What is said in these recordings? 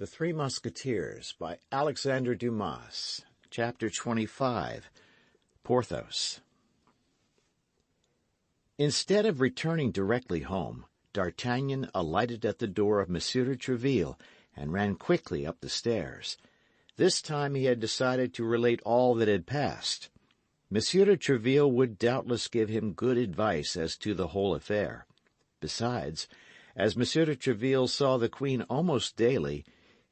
The Three Musketeers by Alexandre Dumas. Chapter 25. Porthos. Instead of returning directly home, D'Artagnan alighted at the door of Monsieur de Tréville and ran quickly up the stairs. This time he had decided to relate all that had passed. Monsieur de Tréville would doubtless give him good advice as to the whole affair. Besides, as Monsieur de Tréville saw the Queen almost daily,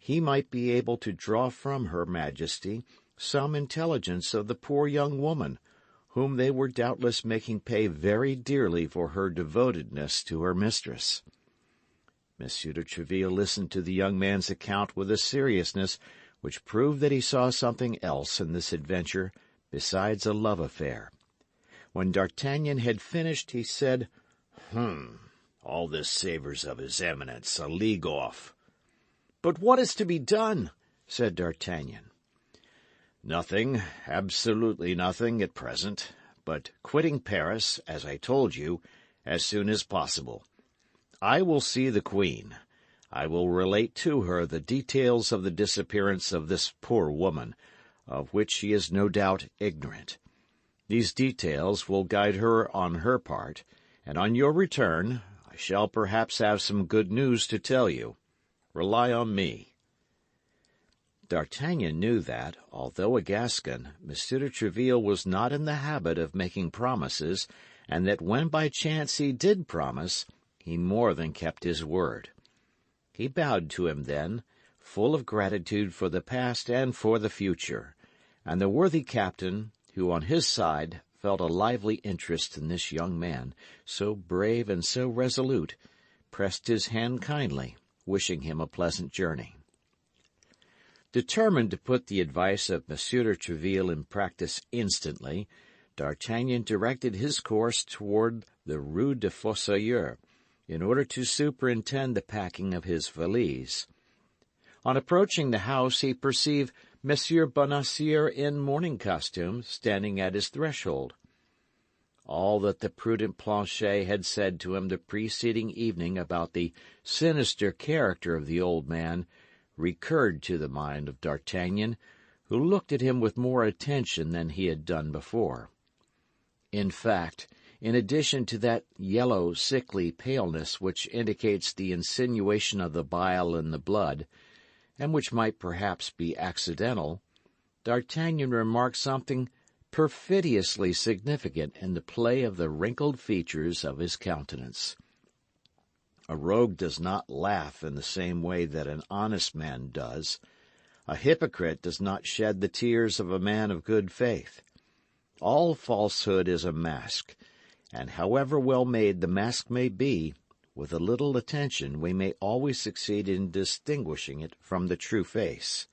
he might be able to draw from Her Majesty some intelligence of the poor young woman, whom they were doubtless making pay very dearly for her devotedness to her mistress. Monsieur de Tréville listened to the young man's account with a seriousness which proved that he saw something else in this adventure besides a love affair. When D'Artagnan had finished, he said, "All this savours of his Eminence a league off." "But what is to be done?" said D'Artagnan. "Nothing, absolutely nothing at present, but quitting Paris, as I told you, as soon as possible. I will see the Queen. I will relate to her the details of the disappearance of this poor woman, of which she is no doubt ignorant. These details will guide her on her part, and on your return I shall perhaps have some good news to tell you. Rely on me." D'Artagnan knew that, although a Gascon, Monsieur de Tréville was not in the habit of making promises, and that when by chance he did promise, he more than kept his word. He bowed to him then, full of gratitude for the past and for the future, and the worthy captain, who on his side felt a lively interest in this young man, so brave and so resolute, pressed his hand kindly, wishing him a pleasant journey. Determined to put the advice of Monsieur de Tréville in practice instantly, D'Artagnan directed his course toward the Rue des Fossoyeurs, in order to superintend the packing of his valise. On approaching the house, he perceived Monsieur Bonacieux in mourning costume standing at his threshold. All that the prudent Planchet had said to him the preceding evening about the sinister character of the old man recurred to the mind of D'Artagnan, who looked at him with more attention than he had done before. In fact, in addition to that yellow, sickly paleness which indicates the insinuation of the bile in the blood, and which might perhaps be accidental, D'Artagnan remarked something perfidiously significant in the play of the wrinkled features of his countenance. A rogue does not laugh in the same way that an honest man does. A hypocrite does not shed the tears of a man of good faith. All falsehood is a mask, and however well made the mask may be, with a little attention we may always succeed in distinguishing it from the true face.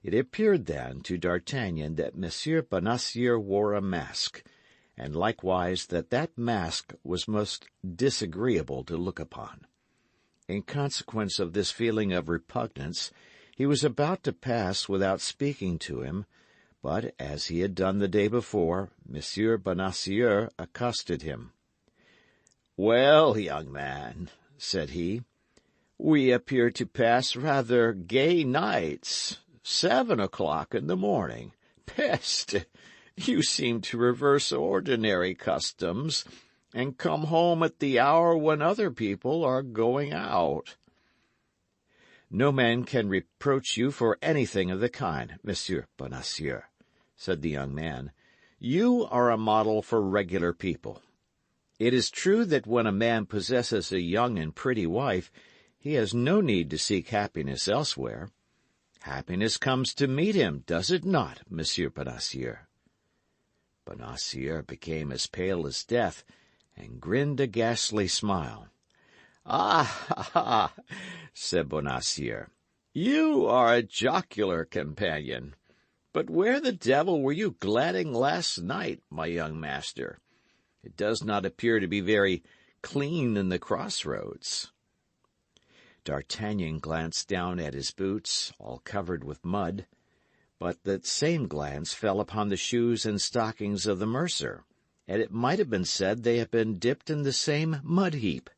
It appeared then to D'Artagnan that Monsieur Bonacieux wore a mask, and likewise that mask was most disagreeable to look upon. In consequence of this feeling of repugnance, he was about to pass without speaking to him, but, as he had done the day before, Monsieur Bonacieux accosted him. "Well, young man," said he, "we appear to pass rather gay nights. 7 o'clock in the morning. Peste! You seem to reverse ordinary customs, and come home at the hour when other people are going out." "No man can reproach you for anything of the kind, Monsieur Bonacieux," said the young man. "You are a model for regular people. It is true that when a man possesses a young and pretty wife, he has no need to seek happiness elsewhere. Happiness comes to meet him, does it not, Monsieur Bonacieux?" Bonacieux became as pale as death, and grinned a ghastly smile. "Ah, said Bonacieux, "you are a jocular companion. But where the devil were you gladding last night, my young master? It does not appear to be very clean in the crossroads." D'Artagnan glanced down at his boots, all covered with mud, but that same glance fell upon the shoes and stockings of the mercer, and it might have been said they had been dipped in the same mud-heap.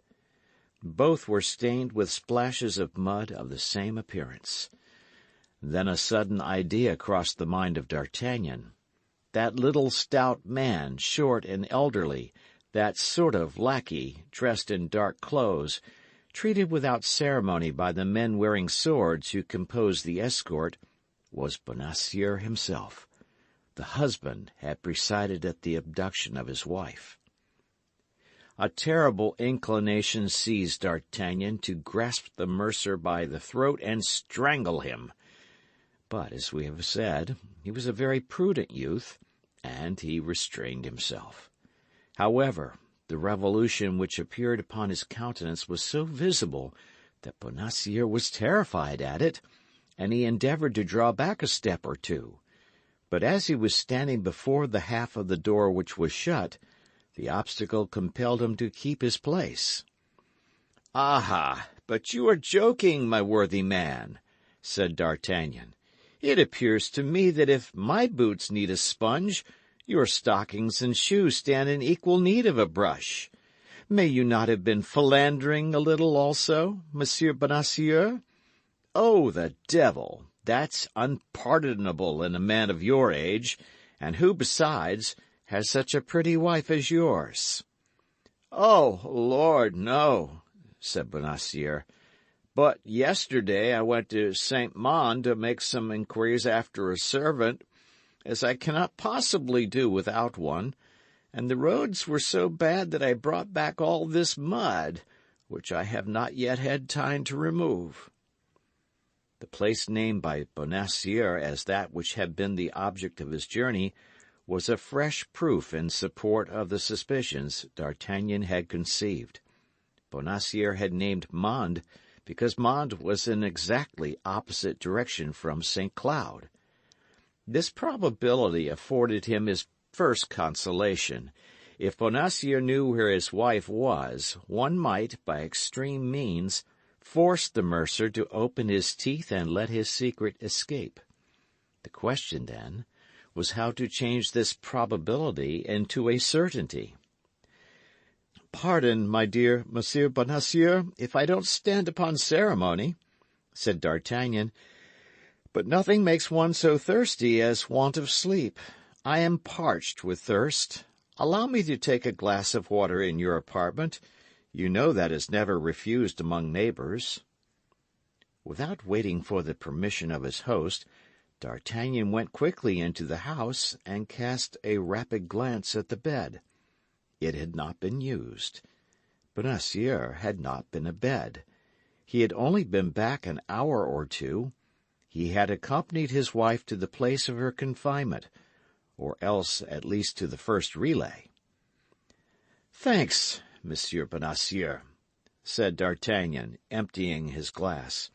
Both were stained with splashes of mud of the same appearance. Then a sudden idea crossed the mind of D'Artagnan. That little stout man, short and elderly, that sort of lackey, dressed in dark clothes, treated without ceremony by the men wearing swords who composed the escort, was Bonacieux himself. The husband had presided at the abduction of his wife. A terrible inclination seized D'Artagnan to grasp the mercer by the throat and strangle him. But, as we have said, he was a very prudent youth, and he restrained himself. However, the revolution which appeared upon his countenance was so visible that Bonacieux was terrified at it, and he endeavoured to draw back a step or two. But as he was standing before the half of the door which was shut, the obstacle compelled him to keep his place. "Aha! But you are joking, my worthy man," said D'Artagnan. "It appears to me that if my boots need a sponge, your stockings and shoes stand in equal need of a brush. May you not have been philandering a little also, Monsieur Bonacieux? Oh, the devil! That's unpardonable in a man of your age, and who, besides, has such a pretty wife as yours." "Oh, Lord, no," said Bonacieux. "But yesterday I went to St. Mande to make some inquiries after a servant, as I cannot possibly do without one, and the roads were so bad that I brought back all this mud, which I have not yet had time to remove." The place named by Bonacieux as that which had been the object of his journey was a fresh proof in support of the suspicions D'Artagnan had conceived. Bonacieux had named Mende because Mende was in exactly opposite direction from St. Cloud. This probability afforded him his first consolation. If Bonacieux knew where his wife was, one might, by extreme means, force the mercer to open his teeth and let his secret escape. The question, then, was how to change this probability into a certainty. "Pardon, my dear Monsieur Bonacieux, if I don't stand upon ceremony," said D'Artagnan, "but nothing makes one so thirsty as want of sleep. I am parched with thirst. Allow me to take a glass of water in your apartment. You know that is never refused among neighbours." Without waiting for the permission of his host, D'Artagnan went quickly into the house and cast a rapid glance at the bed. It had not been used. Bonacieux had not been abed. He had only been back an hour or two. He had accompanied his wife to the place of her confinement, or else at least to the first relay. "Thanks, Monsieur Bonacieux," said D'Artagnan, emptying his glass.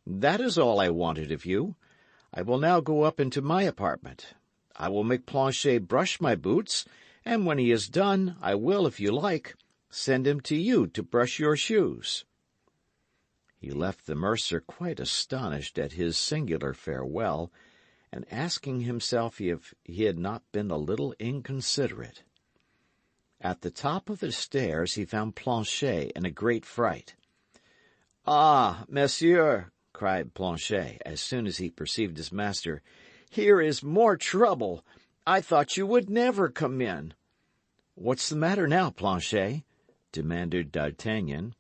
"That is all I wanted of you. I will now go up into my apartment. I will make Planchet brush my boots, and when he is done, I will, if you like, send him to you to brush your shoes." He left the mercer quite astonished at his singular farewell, and asking himself if he had not been a little inconsiderate. At the top of the stairs he found Planchet in a great fright. "Ah, monsieur," cried Planchet, as soon as he perceived his master, "here is more trouble. I thought you would never come in." "What's the matter now, Planchet?" demanded D'Artagnan.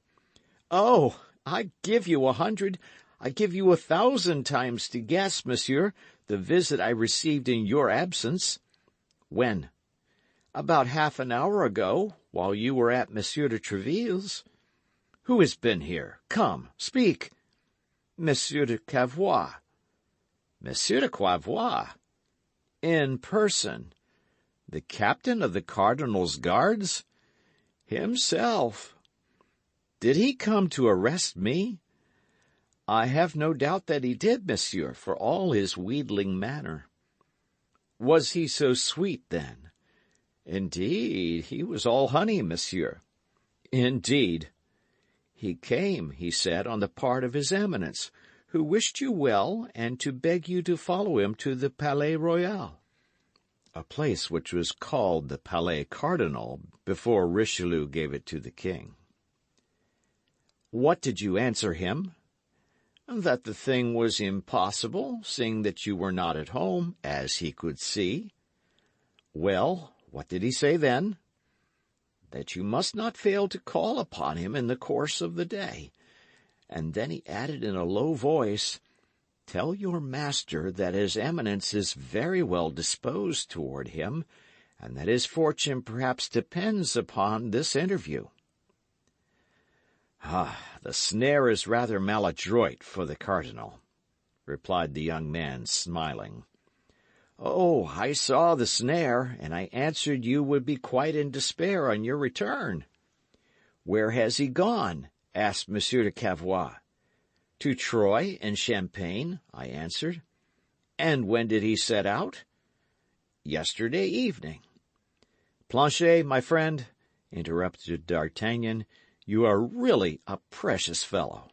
"Oh, I give you 1,000 times to guess, monsieur, the visit I received in your absence." "When?" "About half an hour ago, while you were at Monsieur de Tréville's." "Who has been here? Come, speak." "Monsieur de Cavois." "Monsieur de Cavois?" "In person." "The captain of the Cardinal's guards?" "Himself." "Did he come to arrest me?" "I have no doubt that he did, monsieur, for all his wheedling manner." "Was he so sweet, then?" "Indeed, he was all honey, monsieur." "Indeed." "He came, he said, on the part of his Eminence, who wished you well, and to beg you to follow him to the Palais Royal." A place which was called the Palais Cardinal before Richelieu gave it to the king. What did you answer him? That the thing was impossible, seeing that you were not at home, as he could see. Well, what did he say then? That you must not fail to call upon him in the course of the day. And then he added in a low voice, Tell your master that his eminence is very well disposed toward him, and that his fortune perhaps depends upon this interview. The snare is rather maladroit for the Cardinal, replied the young man, smiling. Oh, I saw the snare, and I answered you would be quite in despair on your return. Where has he gone? Asked Monsieur de Cavois. To Troyes and Champagne, I answered. And when did he set out? Yesterday evening. Planchet, my friend, interrupted D'Artagnan, you are really a precious fellow.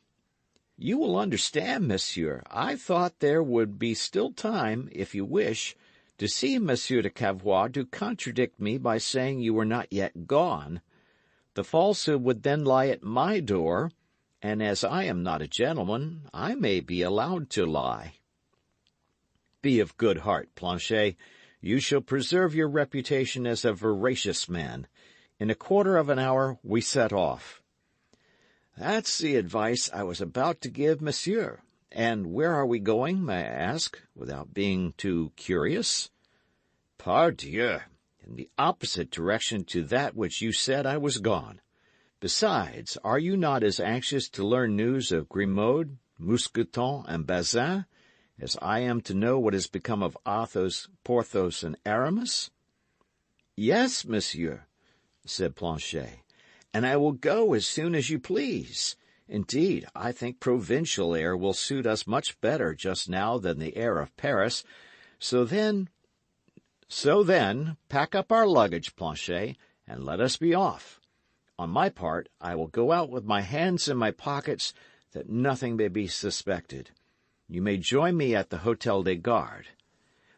You will understand, monsieur, I thought there would be still time, if you wish, to see Monsieur de Cavois to contradict me by saying you were not yet gone. The falsehood would then lie at my door, and as I am not a gentleman, I may be allowed to lie. Be of good heart, Planchet. You shall preserve your reputation as a veracious man. In a quarter of an hour we set off. That's the advice I was about to give monsieur. And where are we going, may I ask, without being too curious? Pardieu, in the opposite direction to that which you said I was gone. Besides, are you not as anxious to learn news of Grimaud, Mousqueton, and Bazin, as I am to know what has become of Athos, Porthos, and Aramis? Yes, monsieur, said Planchet, and I will go as soon as you please. Indeed, I think provincial air will suit us much better just now than the air of Paris. So then, pack up our luggage, Planchet, and let us be off. On my part, I will go out with my hands in my pockets, that nothing may be suspected. You may join me at the Hôtel des Gardes.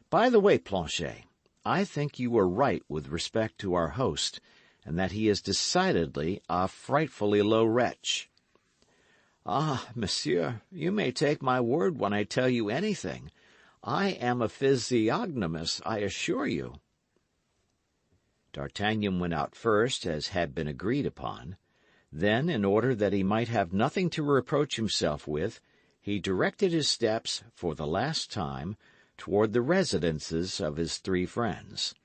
By the way, Planchet, I think you were right with respect to our host, and that he is decidedly a frightfully low wretch. Ah, monsieur, you may take my word when I tell you anything. I am a physiognomist, I assure you. D'Artagnan went out first, as had been agreed upon. Then, in order that he might have nothing to reproach himself with, he directed his steps, for the last time, toward the residences of his three friends.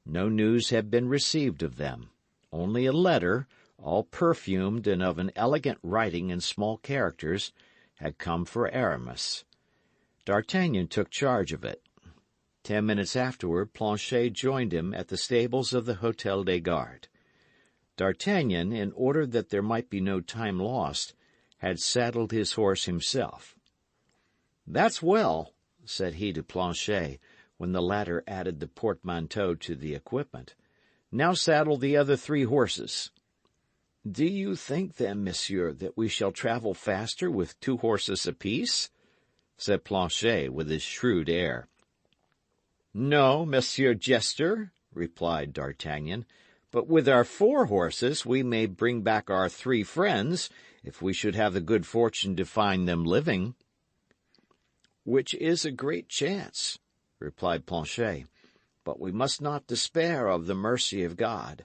No news had been received of them. Only a letter, all perfumed and of an elegant writing in small characters, had come for Aramis. D'Artagnan took charge of it. 10 minutes afterward, Planchet joined him at the stables of the Hôtel des Gardes. D'Artagnan, in order that there might be no time lost, had saddled his horse himself. "That's well," said he to Planchet, when the latter added the portmanteau to the equipment. "Now saddle the other 3 horses." "Do you think, then, monsieur, that we shall travel faster with 2 horses apiece?" said Planchet with his shrewd air. "No, monsieur jester," replied D'Artagnan, "but with our 4 horses we may bring back our 3 friends, if we should have the good fortune to find them living." "Which is a great chance," replied Planchet, "but we must not despair of the mercy of God."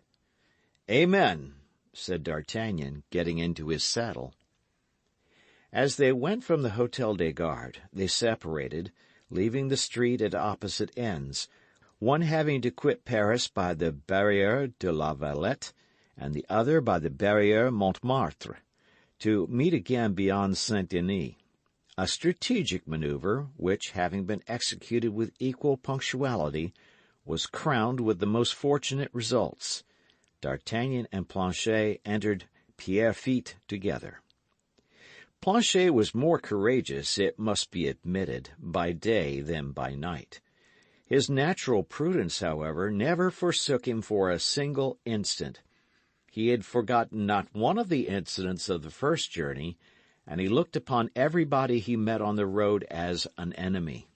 "Amen," said D'Artagnan, getting into his saddle. As they went from the Hôtel des Gardes, they separated, leaving the street at opposite ends, one having to quit Paris by the Barrière de la Valette, and the other by the Barrière Montmartre, to meet again beyond Saint-Denis. A strategic maneuver, which, having been executed with equal punctuality, was crowned with the most fortunate results. D'Artagnan and Planchet entered Pierrefitte together. Planchet was more courageous, it must be admitted, by day than by night. His natural prudence, however, never forsook him for a single instant. He had forgotten not one of the incidents of the first journey, and he looked upon everybody he met on the road as an enemy.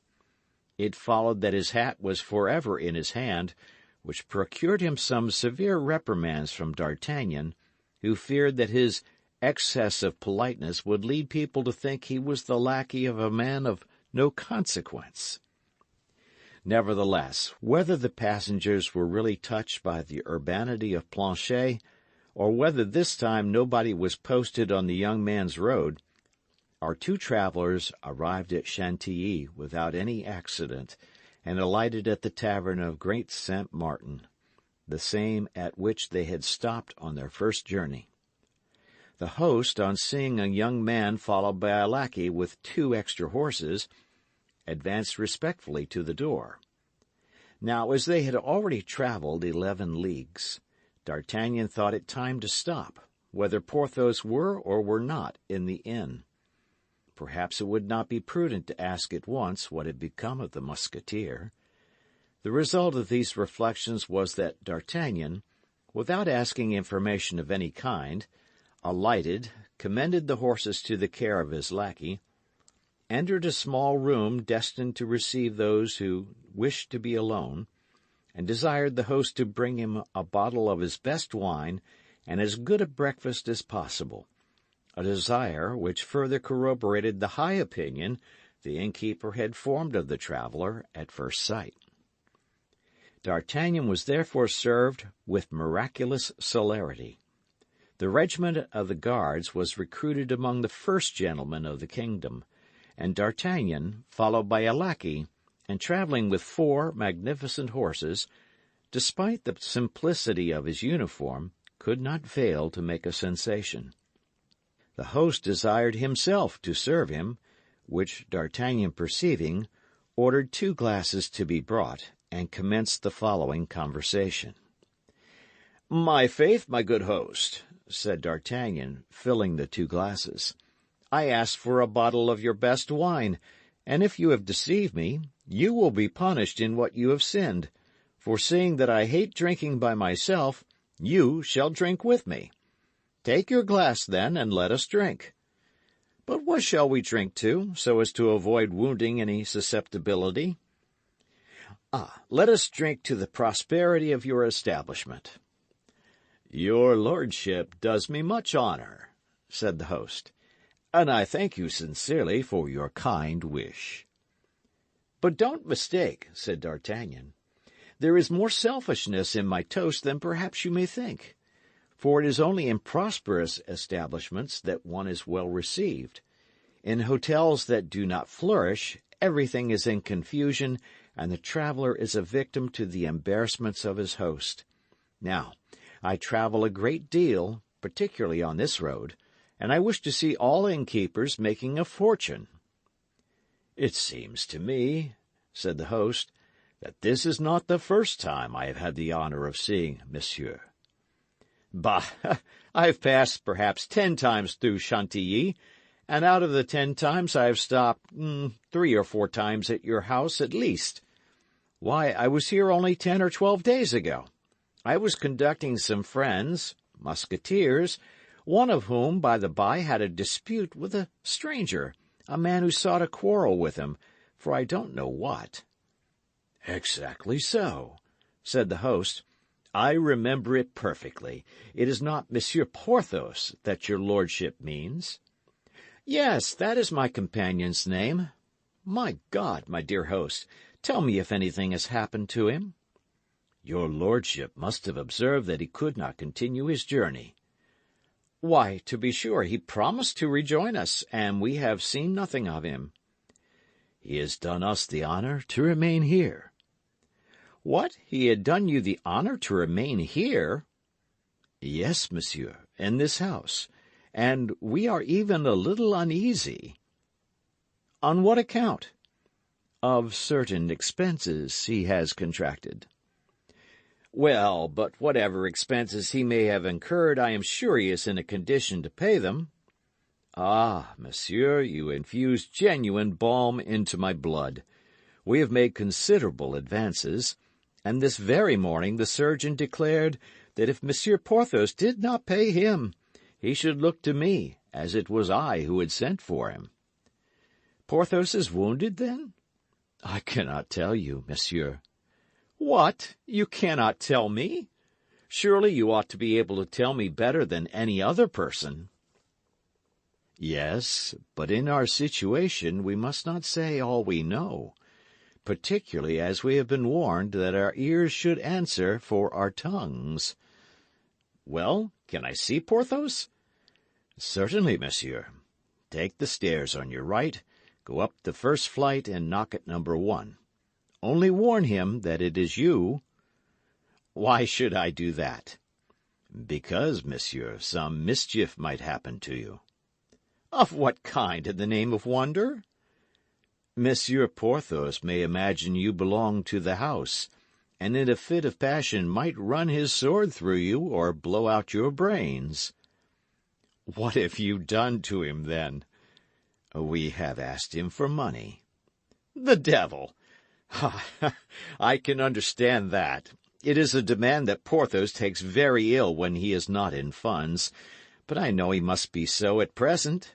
It followed that his hat was forever in his hand, which procured him some severe reprimands from D'Artagnan, who feared that his excess of politeness would lead people to think he was the lackey of a man of no consequence. Nevertheless, whether the passengers were really touched by the urbanity of Planchet, or whether this time nobody was posted on the young man's road, our two travelers arrived at Chantilly without any accident, and alighted at the tavern of Great Saint Martin, the same at which they had stopped on their first journey. The host, on seeing a young man followed by a lackey with 2 extra horses, advanced respectfully to the door. Now, as they had already travelled 11 leagues, D'Artagnan thought it time to stop, whether Porthos were or were not in the inn. Perhaps it would not be prudent to ask at once what had become of the Musketeer. The result of these reflections was that D'Artagnan, without asking information of any kind, alighted, commended the horses to the care of his lackey, entered a small room destined to receive those who wished to be alone, and desired the host to bring him a bottle of his best wine and as good a breakfast as possible, a desire which further corroborated the high opinion the innkeeper had formed of the traveller at first sight. D'Artagnan was therefore served with miraculous celerity. The regiment of the Guards was recruited among the first gentlemen of the kingdom, and D'Artagnan, followed by a lackey, and travelling with 4 magnificent horses, despite the simplicity of his uniform, could not fail to make a sensation. The host desired himself to serve him, which D'Artagnan perceiving, ordered 2 glasses to be brought, and commenced the following conversation. "My faith, my good host," said D'Artagnan, filling the 2 glasses, "I asked for a bottle of your best wine, and if you have deceived me, you will be punished in what you have sinned, for seeing that I hate drinking by myself, you shall drink with me. Take your glass, then, and let us drink. But what shall we drink to, so as to avoid wounding any susceptibility?" "Let us drink to the prosperity of your establishment." "Your lordship does me much honour," said the host, "and I thank you sincerely for your kind wish." "But don't mistake," said D'Artagnan. "There is more selfishness in my toast than perhaps you may think, for it is only in prosperous establishments that one is well received. In hotels that do not flourish, everything is in confusion, and the traveller is a victim to the embarrassments of his host. Now, I travel a great deal, particularly on this road, and I wish to see all innkeepers making a fortune." "It seems to me," said the host, "that this is not the first time I have had the honour of seeing monsieur." "Bah! I have passed perhaps 10 times through Chantilly, and out of the 10 times I have stopped 3 or 4 times at your house at least. Why, I was here only 10 or 12 days ago. I was conducting some friends, Musketeers, one of whom, by the by, had a dispute with a stranger, a man who sought a quarrel with him, for I don't know what." "Exactly so," said the host. "I remember it perfectly. It is not Monsieur Porthos that your lordship means?" "Yes, that is my companion's name. My God, my dear host, tell me if anything has happened to him." "Your lordship must have observed that he could not continue his journey." "Why, to be sure, he promised to rejoin us, and we have seen nothing of him." "He has done us the honour to remain here." "What, he had done you the honour to remain here?" "Yes, monsieur, in this house, and we are even a little uneasy." "On what account?" "Of certain expenses he has contracted." "Well, but whatever expenses he may have incurred, I am sure he is in a condition to pay them." "Ah, monsieur, you infuse genuine balm into my blood. We have made considerable advances, and this very morning the surgeon declared that if Monsieur Porthos did not pay him, he should look to me, as it was I who had sent for him." "Porthos is wounded, then?" "I cannot tell you, monsieur." "What! You cannot tell me? Surely you ought to be able to tell me better than any other person." Yes, but in our situation we must not say all we know, particularly as we have been warned that our ears should answer for our tongues. Well, can I see Porthos? Certainly, monsieur. Take the stairs on your right, go up the first flight, and knock at number 1. Only warn him that it is you. Why should I do that? Because, monsieur, some mischief might happen to you. Of what kind, in the name of wonder? Monsieur Porthos may imagine you belong to the house, and in a fit of passion might run his sword through you or blow out your brains. What have you done to him, then? We have asked him for money. The devil! I can understand that. It is a demand that Porthos takes very ill when he is not in funds, but I know he must be so at present.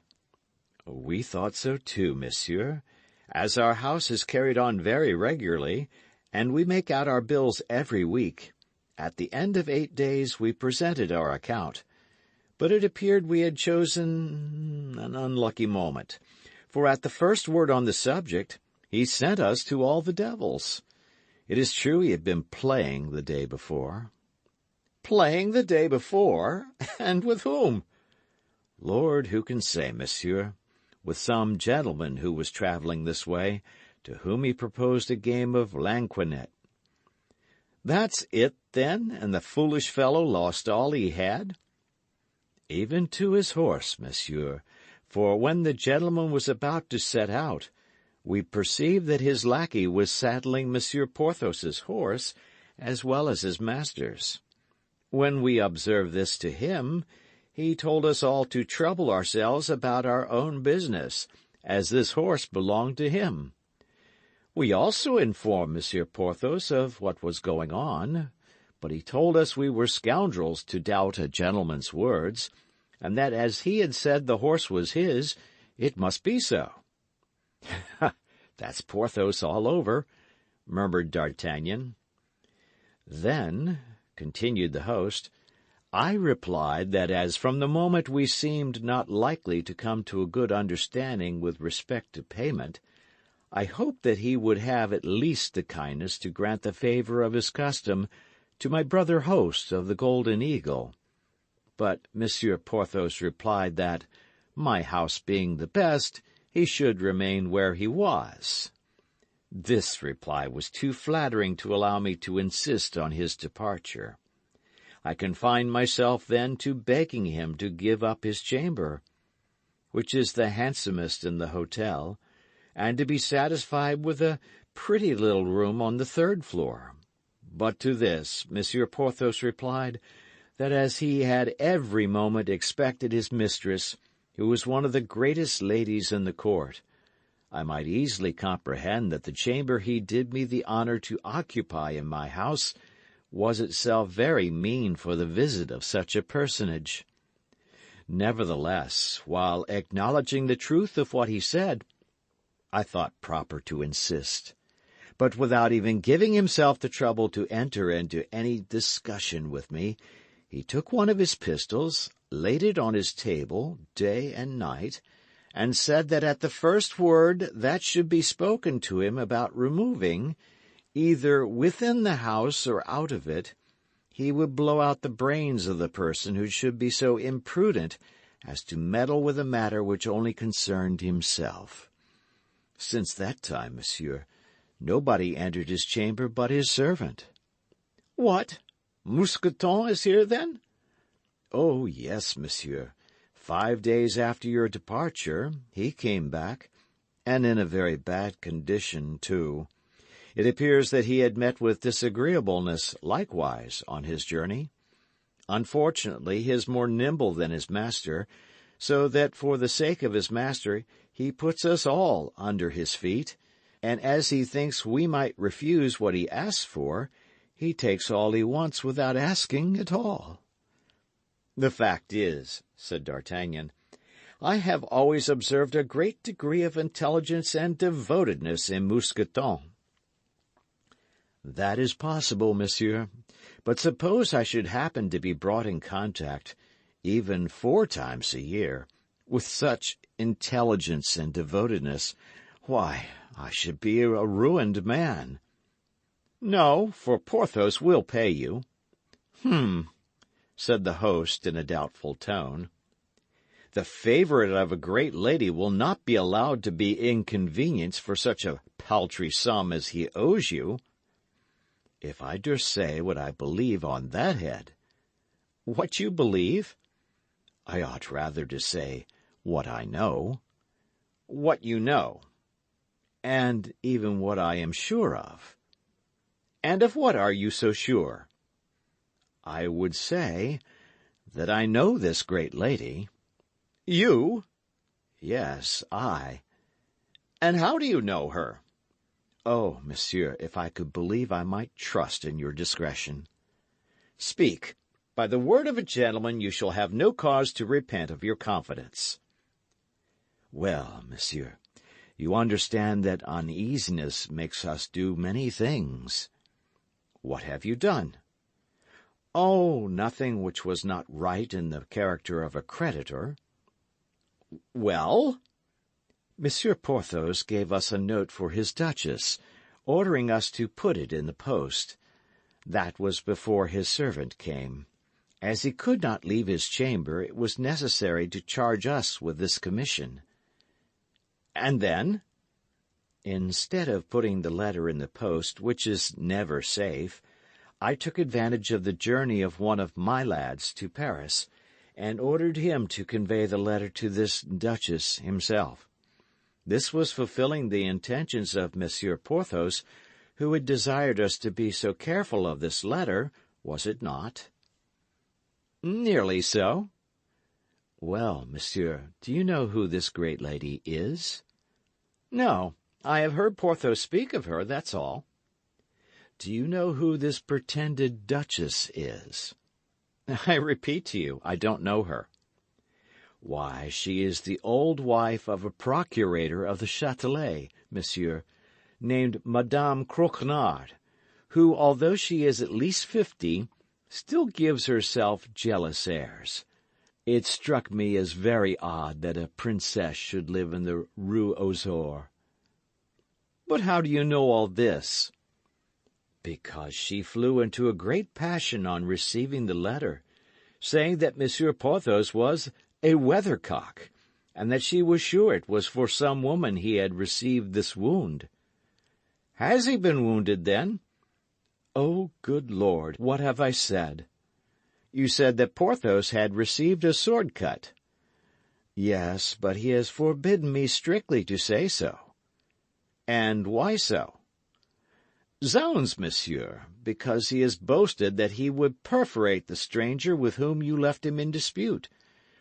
We thought so too, monsieur, as our house is carried on very regularly, and we make out our bills every week. At the end of 8 days we presented our account, but it appeared we had chosen an unlucky moment, for at the first word on the subject he sent us to all the devils. It is true he had been playing the day before. Playing the day before? And with whom? Lord, who can say, monsieur? With some gentleman who was travelling this way, to whom he proposed a game of lansquenet. That's it, then, and the foolish fellow lost all he had? Even to his horse, monsieur, for when the gentleman was about to set out, we perceived that his lackey was saddling Monsieur Porthos's horse as well as his master's. When we observed this to him, he told us all to trouble ourselves about our own business, as this horse belonged to him. We also informed Monsieur Porthos of what was going on, but he told us we were scoundrels to doubt a gentleman's words, and that as he had said the horse was his, it must be so. That's Porthos all over, murmured D'Artagnan. Then, continued the host, I replied that as from the moment we seemed not likely to come to a good understanding with respect to payment, I hoped that he would have at least the kindness to grant the favour of his custom to my brother host of the Golden Eagle. But Monsieur Porthos replied that, my house being the best, he should remain where he was. This reply was too flattering to allow me to insist on his departure. I confined myself then to begging him to give up his chamber, which is the handsomest in the hotel, and to be satisfied with a pretty little room on the 3rd floor. But to this Monsieur Porthos replied that as he had every moment expected his mistress, who was one of the greatest ladies in the court, I might easily comprehend that the chamber he did me the honour to occupy in my house was itself very mean for the visit of such a personage. Nevertheless, while acknowledging the truth of what he said, I thought proper to insist, but without even giving himself the trouble to enter into any discussion with me, he took one of his pistols, laid it on his table day and night, and said that at the first word that should be spoken to him about removing, either within the house or out of it, he would blow out the brains of the person who should be so imprudent as to meddle with a matter which only concerned himself. Since that time, monsieur, nobody entered his chamber but his servant. What? Mousqueton is here, then? Oh, yes, monsieur. 5 days after your departure, he came back, and in a very bad condition, too. It appears that he had met with disagreeableness likewise on his journey. Unfortunately, he is more nimble than his master, so that for the sake of his master he puts us all under his feet, and as he thinks we might refuse what he asks for, he takes all he wants without asking at all. The fact is, said D'Artagnan, I have always observed a great degree of intelligence and devotedness in Mousqueton. That is possible, monsieur, but suppose I should happen to be brought in contact, even 4 times a year, With such intelligence and devotedness, why, I should be a ruined man. No, for Porthos will pay you. Said the host in a doubtful tone. The favourite of a great lady will not be allowed to be inconvenienced for such a paltry sum as he owes you. If I durst say what I believe on that head. What you believe? I ought rather to say what I know. What you know. And even what I am sure of. And of what are you so sure? I would say that I know this great lady. You? Yes, I. And how do you know her? Oh, monsieur, if I could believe I might trust in your discretion. Speak. By the word of a gentleman you shall have no cause to repent of your confidence. Well, monsieur, you understand that uneasiness makes us do many things. What have you done? Oh, nothing which was not right in the character of a creditor. Well? Monsieur Porthos gave us a note for his duchess, ordering us to put it in the post. That was before his servant came. As he could not leave his chamber, it was necessary to charge us with this commission. And then? Instead of putting the letter in the post, which is never safe, I took advantage of the journey of one of my lads to Paris, and ordered him to convey the letter to this duchess himself. This was fulfilling the intentions of Monsieur Porthos, who had desired us to be so careful of this letter, was it not? Nearly so. Well, monsieur, do you know who this great lady is? No, I have heard Porthos speak of her, that's all. Do you know who this pretended duchess is? I repeat to you, I don't know her. Why, she is the old wife of a procurator of the Châtelet, monsieur, named Madame Croquenard, who, although she is at least 50, still gives herself jealous airs. It struck me as very odd that a princess should live in the Rue aux Ours. But how do you know all this? Because she flew into a great passion on receiving the letter, saying that Monsieur Porthos was a weathercock, and that she was sure it was for some woman he had received this wound. Has he been wounded, then? Oh, good Lord, what have I said? You said that Porthos had received a sword cut. Yes, but he has forbidden me strictly to say so. And why so? Zounds, monsieur, because he has boasted that he would perforate the stranger with whom you left him in dispute,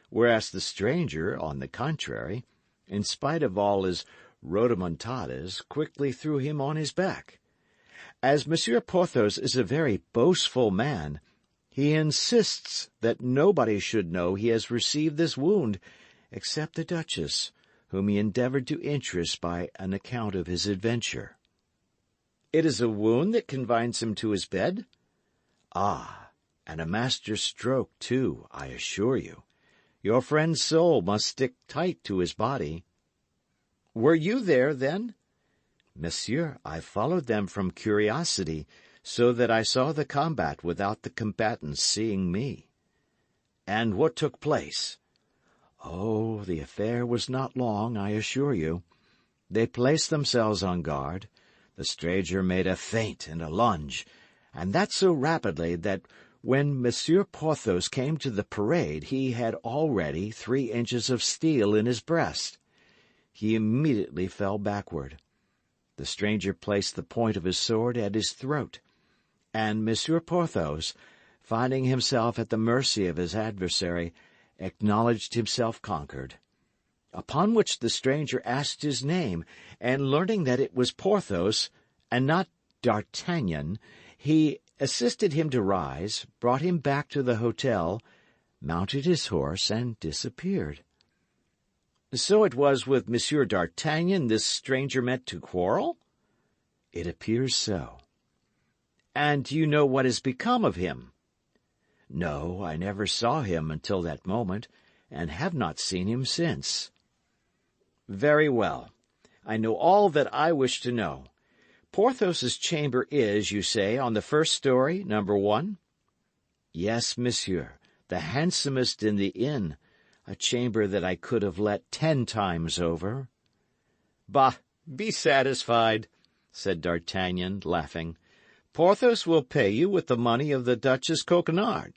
whereas the stranger, on the contrary, in spite of all his rhodomontades, quickly threw him on his back. As Monsieur Porthos is a very boastful man, he insists that nobody should know he has received this wound, except the duchess, whom he endeavoured to interest by an account of his adventure. It is a wound that confines him to his bed? Ah, and a master stroke, too, I assure you. Your friend's soul must stick tight to his body. Were you there, then? Monsieur, I followed them from curiosity, so that I saw the combat without the combatants seeing me. And what took place? Oh, the affair was not long, I assure you. They placed themselves on guard. The stranger made a feint and a lunge, and that so rapidly that when Monsieur Porthos came to the parade he had already 3 inches of steel in his breast. He immediately fell backward. The stranger placed the point of his sword at his throat, and Monsieur Porthos, finding himself at the mercy of his adversary, acknowledged himself conquered. Upon which the stranger asked his name, and learning that it was Porthos, and not D'Artagnan, he assisted him to rise, brought him back to the hotel, mounted his horse, and disappeared. So it was with Monsieur D'Artagnan this stranger meant to quarrel? It appears so. And do you know what has become of him? No, I never saw him until that moment, and have not seen him since." "Very well. I know all that I wish to know. Porthos's chamber is, you say, on the first story, number 1? "Yes, monsieur, the handsomest in the inn, a chamber that I could have let 10 times over." "Bah, be satisfied," said D'Artagnan, laughing. "Porthos will pay you with the money of the Duchess Coquenard."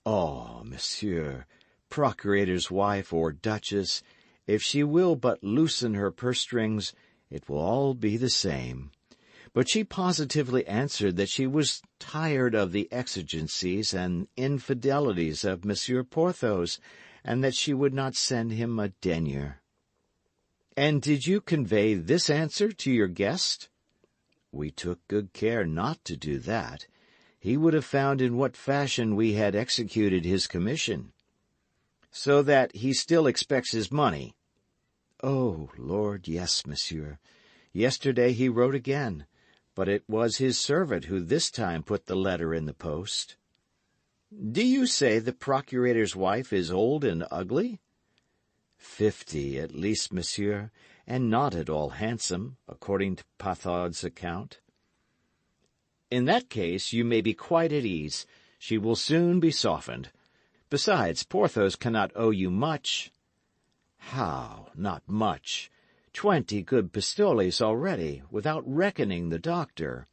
"Oh, monsieur, procurator's wife or duchess, if she will but loosen her purse strings, it will all be the same. But she positively answered that she was tired of the exigencies and infidelities of Monsieur Porthos, and that she would not send him a denier." "And did you convey this answer to your guest?" "We took good care not to do that. He would have found in what fashion we had executed his commission." "So that he still expects his money?" "Oh, Lord, yes, monsieur. Yesterday he wrote again, but it was his servant who this time put the letter in the post." "Do you say the procurator's wife is old and ugly?" 50 at least, monsieur, and not at all handsome, according to Pathaud's account." "In that case you may be quite at ease. She will soon be softened. Besides, Porthos cannot owe you much." "How, not much? 20 good pistoles already, without reckoning the doctor.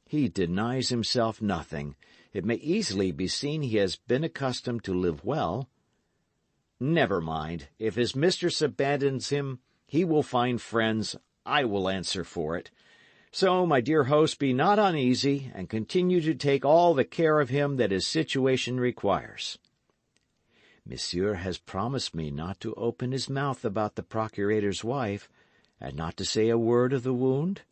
He denies himself nothing. It may easily be seen he has been accustomed to live well." "Never mind. If his mistress abandons him, he will find friends, I will answer for it. So, my dear host, be not uneasy, and continue to take all the care of him that his situation requires." "Monsieur has promised me not to open his mouth about the procurator's wife, and not to say a word of the wound?"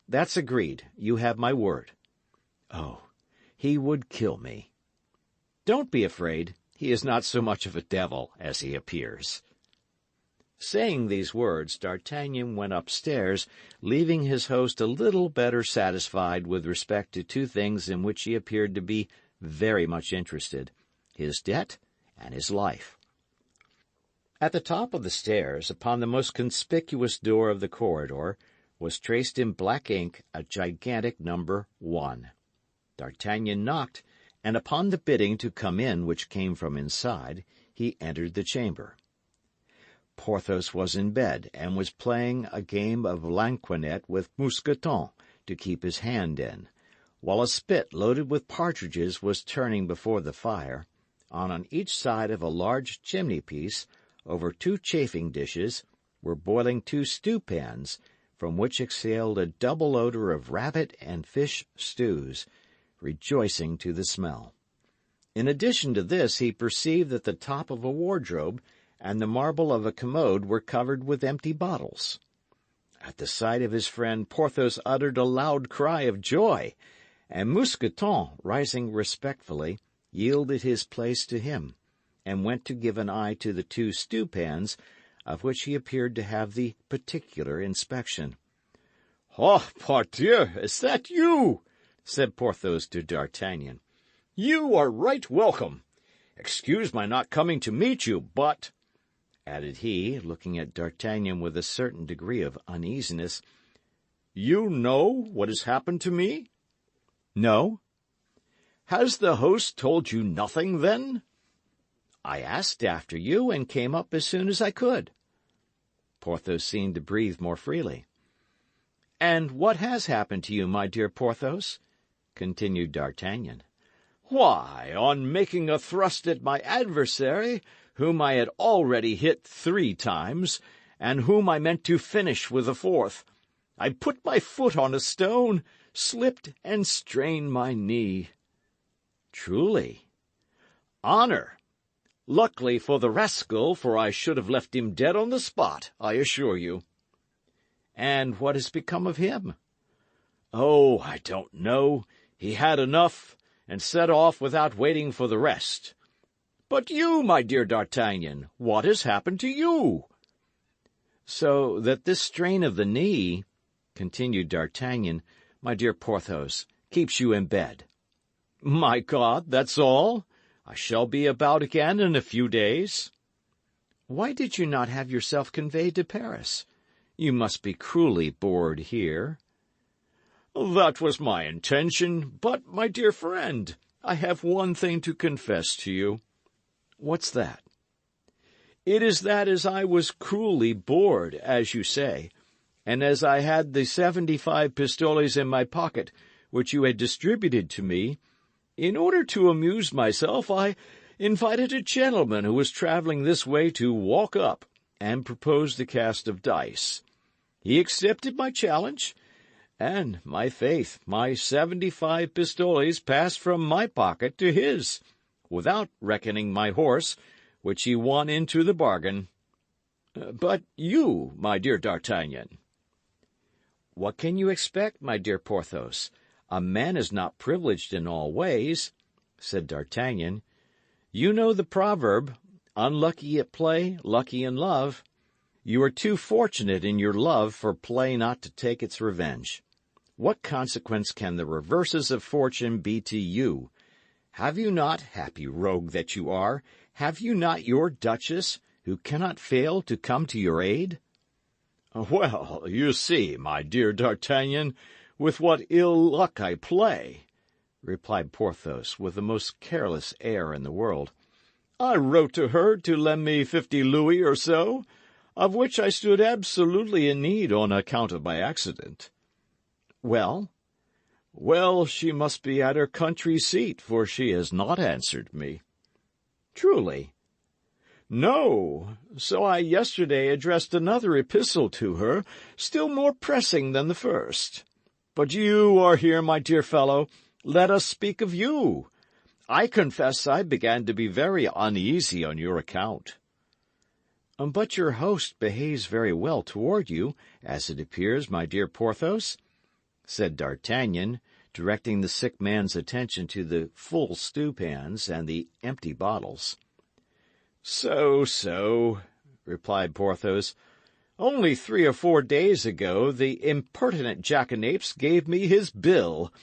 "That's agreed. You have my word." "Oh, he would kill me." "Don't be afraid. He is not so much of a devil as he appears." Saying these words, D'Artagnan went upstairs, leaving his host a little better satisfied with respect to 2 things in which he appeared to be very much interested: his debt and his life. At the top of the stairs, upon the most conspicuous door of the corridor, was traced in black ink a gigantic number 1. D'Artagnan knocked, and upon the bidding to come in which came from inside, he entered the chamber. Porthos was in bed, and was playing a game of lansquenet with Mousqueton to keep his hand in, while a spit loaded with partridges was turning before the fire, on each side of a large chimney-piece, over 2 chafing dishes, were boiling 2 stew-pans, from which exhaled a double odor of rabbit and fish stews, rejoicing to the smell. In addition to this, he perceived that the top of a wardrobe and the marble of a commode were covered with empty bottles. At the sight of his friend, Porthos uttered a loud cry of joy, and Mousqueton, rising respectfully, yielded his place to him, and went to give an eye to the 2 stew-pans, of which he appeared to have the particular inspection. "Oh, pardieu, is that you?" said Porthos to D'Artagnan. "You are right welcome. Excuse my not coming to meet you, but," added he, looking at D'Artagnan with a certain degree of uneasiness, "you know what has happened to me?" "No." "Has the host told you nothing, then?" "I asked after you, and came up as soon as I could." Porthos seemed to breathe more freely. "And what has happened to you, my dear Porthos?" continued D'Artagnan. "Why, on making a thrust at my adversary, whom I had already hit 3 times, and whom I meant to finish with the 4th, I put my foot on a stone, slipped, and strained my knee." "Truly?" "Honour! Luckily for the rascal, for I should have left him dead on the spot, I assure you." "And what has become of him?" "Oh, I don't know. He had enough, and set off without waiting for the rest. But you, my dear D'Artagnan, what has happened to you?" "So that this strain of the knee," continued D'Artagnan, "my dear Porthos, keeps you in bed." "My God, that's all? I shall be about again in a few days." "Why did you not have yourself conveyed to Paris? You must be cruelly bored here." "That was my intention, but, my dear friend, I have one thing to confess to you." "What's that?" "It is that as I was cruelly bored, as you say, and as I had the 75 pistoles in my pocket, which you had distributed to me, in order to amuse myself, I invited a gentleman who was travelling this way to walk up, and proposed the cast of dice. He accepted my challenge, and, my faith, my 75 pistoles passed from my pocket to his, without reckoning my horse, which he won into the bargain. But you, my dear D'Artagnan—" "What can you expect, my dear Porthos? A man is not privileged in all ways," said D'Artagnan. "You know the proverb, 'Unlucky at play, lucky in love.' You are too fortunate in your love for play not to take its revenge. What consequence can the reverses of fortune be to you? Have you not, happy rogue that you are, have you not your Duchess, who cannot fail to come to your aid?" "Well, you see, my dear D'Artagnan, with what ill luck I play," replied Porthos, with the most careless air in the world. "I wrote to her to lend me 50 louis or so, of which I stood absolutely in need on account of my accident." "Well?" "Well, she must be at her country seat, for she has not answered me." "Truly?" "No. So I yesterday addressed another epistle to her, still more pressing than the first. But you are here, my dear fellow. Let us speak of you. I confess I began to be very uneasy on your account." "But your host behaves very well toward you, as it appears, my dear Porthos," said D'Artagnan, directing the sick man's attention to the full stewpans and the empty bottles. So, replied Porthos. "Only 3 or 4 days ago the impertinent jackanapes gave me his bill.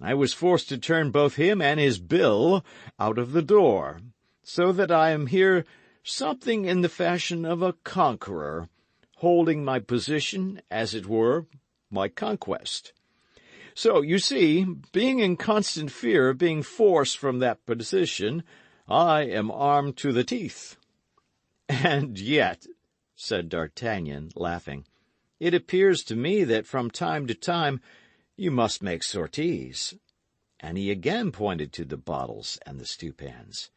I was forced to turn both him and his bill out of the door, so that I am here something in the fashion of a conqueror, holding my position, as it were, my conquest. So, you see, being in constant fear of being forced from that position, I am armed to the teeth." "And yet," said D'Artagnan, laughing, "it appears to me that from time to time you must make sorties." And he again pointed to the bottles and the stewpans.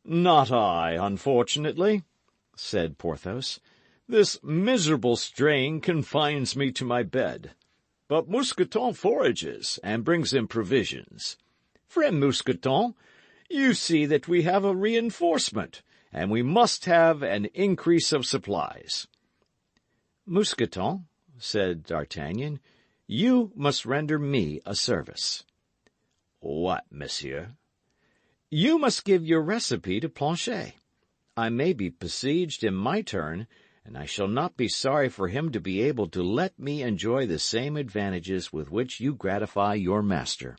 "Not I, unfortunately," said Porthos. "This miserable strain confines me to my bed. But Mousqueton forages, and brings in provisions. Friend Mousqueton, you see that we have a reinforcement, and we must have an increase of supplies." "Mousqueton," said D'Artagnan, "you must render me a service." "What, monsieur?" "You must give your recipe to Planchet. I may be besieged in my turn, and I shall not be sorry for him to be able to let me enjoy the same advantages with which you gratify your master."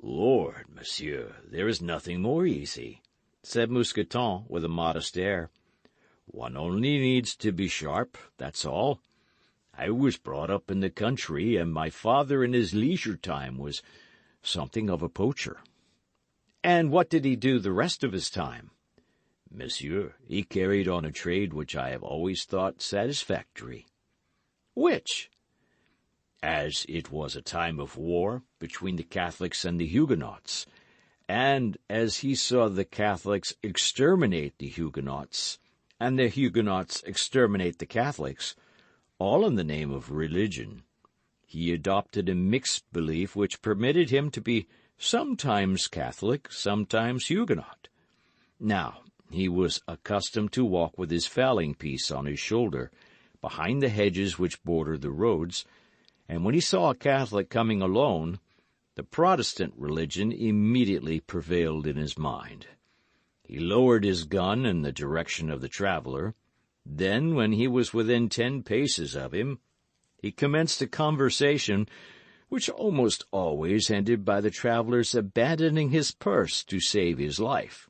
"Lord, monsieur, there is nothing more easy," said Mousqueton, with a modest air. "One only needs to be sharp, that's all. I was brought up in the country, and my father in his leisure time was something of a poacher." "And what did he do the rest of his time?" "Monsieur, he carried on a trade which I have always thought satisfactory." "Which?" "As it was a time of war between the Catholics and the Huguenots, and as he saw the Catholics exterminate the Huguenots, and the Huguenots exterminate the Catholics, all in the name of religion, he adopted a mixed belief which permitted him to be sometimes Catholic, sometimes Huguenot. Now, he was accustomed to walk with his fowling-piece on his shoulder, behind the hedges which border the roads, and when he saw a Catholic coming alone, the Protestant religion immediately prevailed in his mind. He lowered his gun in the direction of the traveller. Then, when he was within 10 paces of him, he commenced a conversation which almost always ended by the traveller's abandoning his purse to save his life.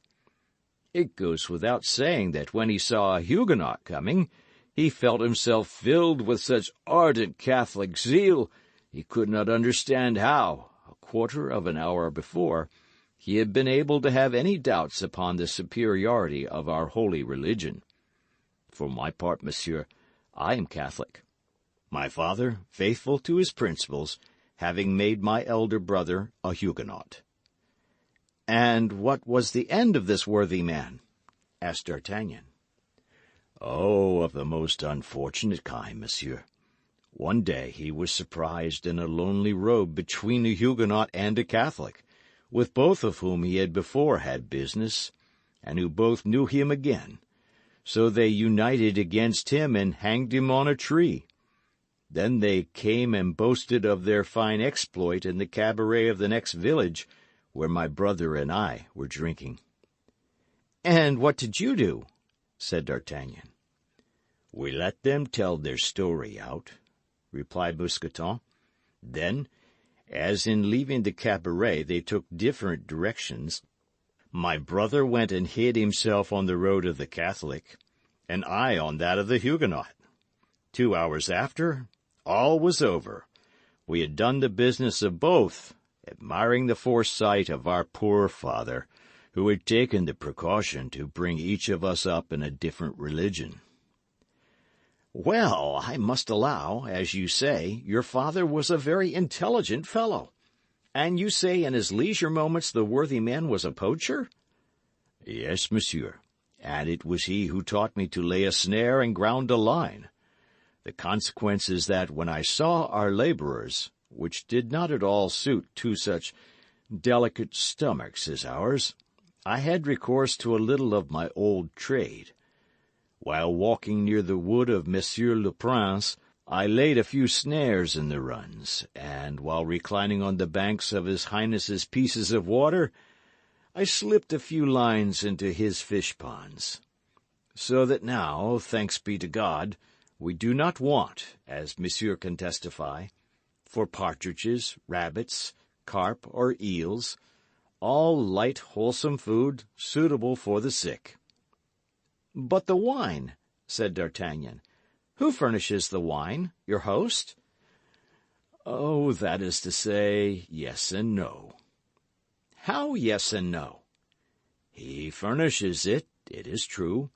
It goes without saying that when he saw a Huguenot coming, he felt himself filled with such ardent Catholic zeal he could not understand how, a quarter of an hour before, he had been able to have any doubts upon the superiority of our holy religion. For my part, monsieur, I am Catholic. My father, faithful to his principles, having made my elder brother a Huguenot. "And what was the end of this worthy man?" asked D'Artagnan. "Oh, of the most unfortunate kind, monsieur. One day he was surprised in a lonely road between a Huguenot and a Catholic, with both of whom he had before had business, and who both knew him again. So they united against him and hanged him on a tree. Then they came and boasted of their fine exploit in the cabaret of the next village, where my brother and I were drinking." "And what did you do?" said D'Artagnan. "We let them tell their story out," replied Mousqueton. "Then, as in leaving the cabaret they took different directions, my brother went and hid himself on the road of the Catholic, and I on that of the Huguenot. 2 hours after, all was over. We had done the business of both, admiring the foresight of our poor father, who had taken the precaution to bring each of us up in a different religion." "Well, I must allow, as you say, your father was a very intelligent fellow. And you say in his leisure moments the worthy man was a poacher?" "Yes, monsieur, and it was he who taught me to lay a snare and ground a line. The consequence is that when I saw our labourers, which did not at all suit two such delicate stomachs as ours, I had recourse to a little of my old trade. While walking near the wood of Monsieur le Prince, I laid a few snares in the runs, and while reclining on the banks of His Highness's pieces of water, I slipped a few lines into his fish ponds. So that now, thanks be to God, we do not want, as monsieur can testify, for partridges, rabbits, carp, or eels, all light, wholesome food, suitable for the sick." "But the wine," said D'Artagnan. "Who furnishes the wine? Your host?" "Oh, that is to say, yes and no." "How yes and no?" "He furnishes it, it is true,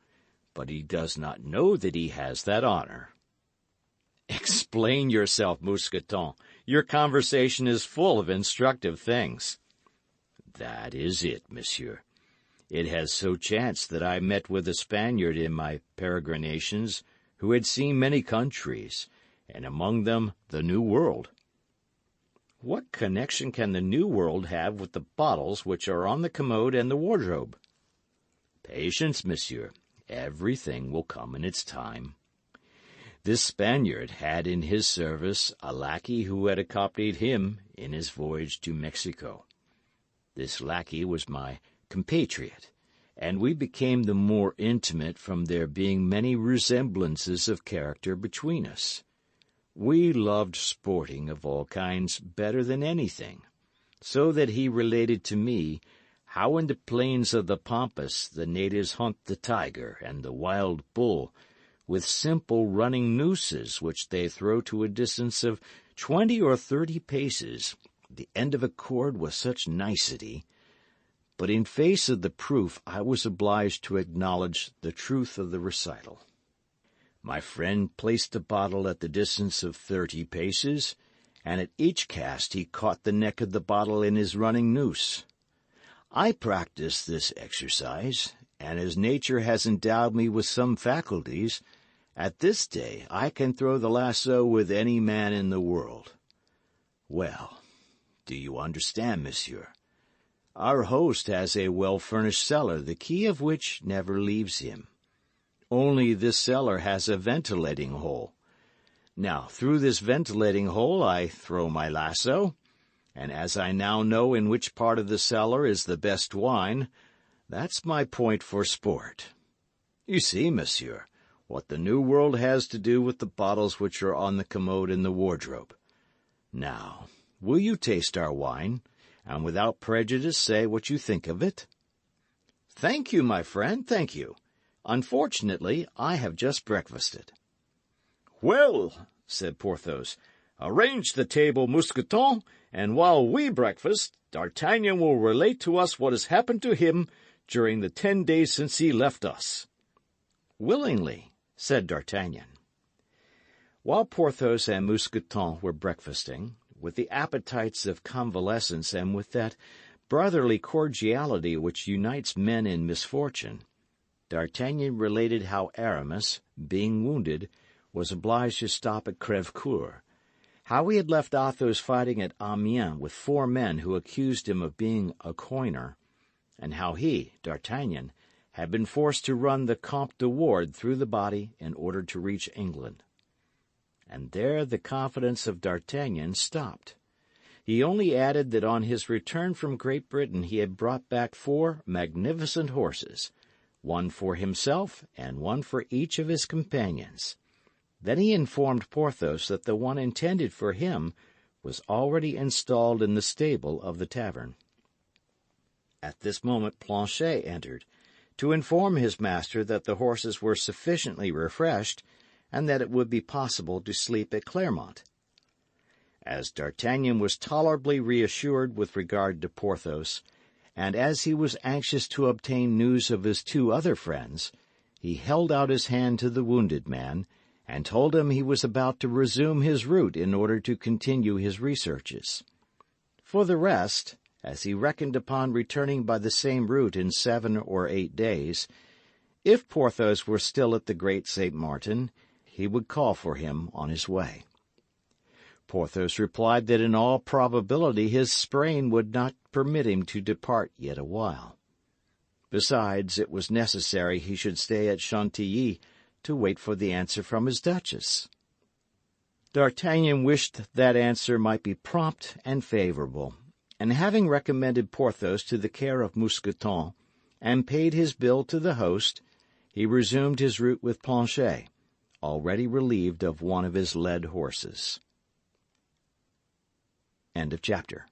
but he does not know that he has that honor." "Explain yourself, Mousqueton. Your conversation is full of instructive things." "That is it, monsieur. It has so chanced that I met with a Spaniard in my peregrinations who had seen many countries, and among them the New World." "What connection can the New World have with the bottles which are on the commode and the wardrobe?" "Patience, monsieur. Everything will come in its time. This Spaniard had in his service a lackey who had accompanied him in his voyage to Mexico. This lackey was my compatriot, and we became the more intimate from there being many resemblances of character between us. We loved sporting of all kinds better than anything, so that he related to me how in the plains of the Pampas the natives hunt the tiger and the wild bull with simple running nooses which they throw to a distance of 20 or 30 paces, the end of a cord with such nicety. But in face of the proof I was obliged to acknowledge the truth of the recital. My friend placed a bottle at the distance of 30 paces, and at each cast he caught the neck of the bottle in his running noose. I practiced this exercise, and as nature has endowed me with some faculties, at this day I can throw the lasso with any man in the world. Well, do you understand, monsieur? Our host has a well-furnished cellar, the key of which never leaves him. Only this cellar has a ventilating hole. Now, through this ventilating hole I throw my lasso, and as I now know in which part of the cellar is the best wine, that's my point for sport. You see, monsieur, what the New World has to do with the bottles which are on the commode and the wardrobe. Now, will you taste our wine, and without prejudice say what you think of it?" "Thank you, my friend, thank you. Unfortunately, I have just breakfasted." "Well," said Porthos, "arrange the table, Mousqueton, and while we breakfast, D'Artagnan will relate to us what has happened to him during the 10 days since he left us." "Willingly," said D'Artagnan. While Porthos and Mousqueton were breakfasting, with the appetites of convalescence and with that brotherly cordiality which unites men in misfortune, D'Artagnan related how Aramis, being wounded, was obliged to stop at Crèvecoeur, how he had left Athos fighting at Amiens with 4 men who accused him of being a coiner, and how he, D'Artagnan, had been forced to run the Comte de Ward through the body in order to reach England. And there the confidence of D'Artagnan stopped. He only added that on his return from Great Britain he had brought back 4 magnificent horses, one for himself and one for each of his companions. Then he informed Porthos that the one intended for him was already installed in the stable of the tavern. At this moment Planchet entered, to inform his master that the horses were sufficiently refreshed, and that it would be possible to sleep at Clermont. As D'Artagnan was tolerably reassured with regard to Porthos, and as he was anxious to obtain news of his 2 other friends, he held out his hand to the wounded man, and told him he was about to resume his route in order to continue his researches. For the rest, as he reckoned upon returning by the same route in 7 or 8 days, if Porthos were still at the Great St. Martin, he would call for him on his way. Porthos replied that in all probability his sprain would not permit him to depart yet a while. Besides, it was necessary he should stay at Chantilly to wait for the answer from his duchess. D'Artagnan wished that answer might be prompt and favorable, and having recommended Porthos to the care of Mousqueton, and paid his bill to the host, he resumed his route with Planchet, already relieved of one of his led horses. End of chapter.